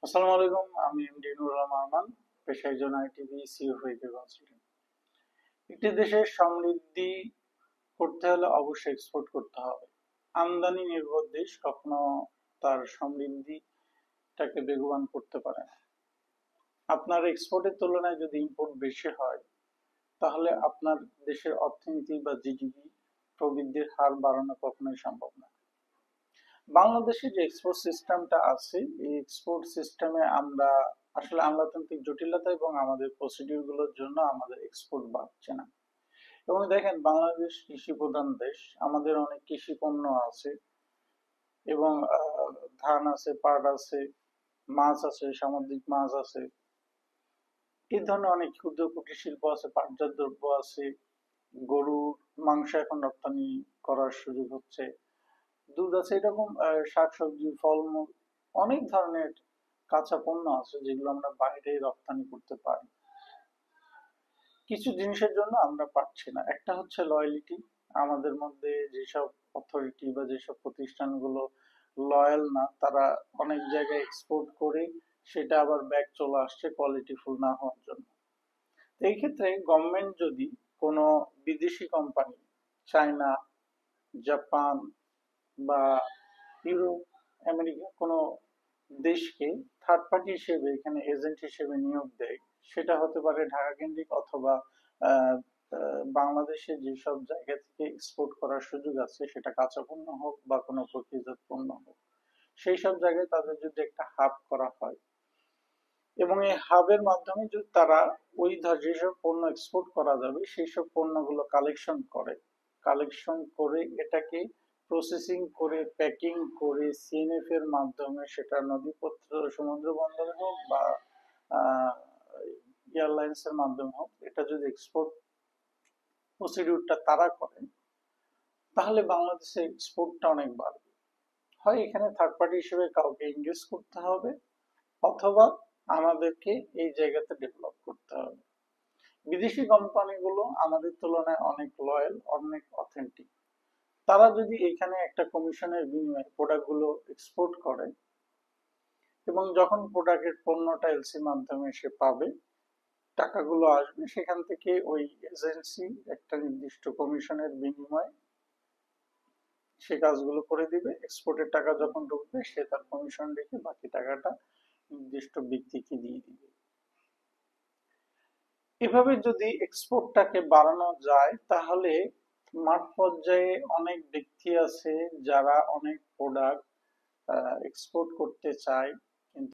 আসসালামু আলাইকুম, আমি এমডি নুরুল আরমান, পেশায় একজন আইটিভি সিইও হয়ে কনসালটেন্ট। একটি দেশের সমৃদ্ধি করতে হলে অবশ্যই এক্সপোর্ট করতে হবে। আমদানি নির্ভর দেশ কখনো তার সমৃদ্ধিটাকে বেগবান করতে পারে না। আপনার এক্সপোর্টের তুলনায় যদি ইম্পোর্ট বেশি হয়, তাহলে আপনার দেশের অর্থনীতি বা জিডিপি প্রবৃদ্ধির হার বাড়ানো কখনোই সম্ভব না। বাংলাদেশে যে এক্সপোর্ট সিস্টেমটা আছে, এই এক্সপোর্ট সিস্টেমে আমরা আসলে আমলাতান্ত্রিক জটিলতা এবং আমাদের প্রসিডিউর গুলোর জন্য আমাদের এক্সপোর্ট বাড়ছে না। এবং দেখেন, বাংলাদেশ কৃষি প্রধান দেশ, আমাদের অনেক কৃষি পণ্য আছে এবং ধান আছে, পাট আছে, মাছ আছে, সামুদ্রিক মাছ আছে, এই ধরনের অনেক ক্ষুদ্র কুটির শিল্প আছে, পাটজাত দ্রব্য আছে, গরুর মাংস এখন রপ্তানি করার সুযোগ হচ্ছে, দুধ আছে, এরকম শাকসবজি, ফলমূল, অনেক ধরনের কাঁচা পণ্য আছে যেগুলো আমরা বাইরে রপ্তানি করতে পারি। কিছু জিনিসের জন্য আমরা পারছি না। একটা হচ্ছে লয়ালিটি। আমাদের মধ্যে যেসব অথরিটি বা যেসব প্রতিষ্ঠানগুলো লয়াল না, তারা অনেক জায়গায় এক্সপোর্ট করে সেটা আবার ব্যাক চলে আসছে কোয়ালিটিফুল না হওয়ার জন্য। তো এই ক্ষেত্রে গভর্নমেন্ট যদি কোনো বিদেশি কোম্পানি, চায়না, জাপান বা ইউরোপ, আমেরিকা কোনো দেশকে থার্ড পার্টি হিসেবে এখানে এজেন্ট হিসেবে নিয়োগ দেয়, সেটা হতে পারে ঢাকা কেন্দ্রিক অথবা আহ, বাংলাদেশে যেসব জায়গা থেকে এক্সপোর্ট করার সুযোগ আছে, সেটা কাঁচা পণ্য হোক বা কোনো প্রক্রিয়াজাত পণ্য হোক, সেই সব জায়গায় তাদের যদি একটা হাব করা হয় এবং এই হাবের মাধ্যমে যদি তারা যেসব পণ্য এক্সপোর্ট করা যাবে সেই সব পণ্যগুলো কালেকশন করে এটাকে প্রসেসিং করে প্যাকিং করে সিএনএফ এর মাধ্যমে, সেটা নদীপথ সমুদ্র বন্দরে হোক বা এয়ারলাইন্স এর মাধ্যমে হোক, এটা যদি এক্সপোর্ট প্রসিডিউরটা তারা করেন, তাহলে বাংলাদেশের এক্সপোর্টটা অনেক বাড়বে। হয় এখানে থার্ড পার্টি হিসেবে কাউকে এঙ্গেজ করতে হবে, অথবা আমাদেরকে এই জায়গাতে ডেভেলপ করতে হবে। বিদেশি কোম্পানিগুলো আমাদের তুলনায় অনেক লয়াল, অনেক অথেন্টিক। তারা যদি এখানে একটা কমিশনের বিনিময়ে প্রোডাক্টগুলো এক্সপোর্ট করে এবং যখন প্রোডাক্টের পণ্যটা এলসি মাধ্যমে সে পাবে, টাকাগুলো আসবে সেখান থেকে, ওই এজেন্সি একটা নির্দিষ্ট কমিশনের বিনিময়ে সে কাজগুলো করে দিবে। এক্সপোর্টের টাকা যখন ঢুকবে, সে তার কমিশন রেখে বাকি টাকাটা নির্দিষ্ট ব্যক্তিকে দিয়ে দিবে। এভাবে যদি এক্সপোর্টটাকে বাড়ানো যায়, তাহলে মাঠ পর্যায়ে অনেক ব্যক্তি আছে যারা অনেক প্রোডাক্ট এক্সপোর্ট করতে চায়,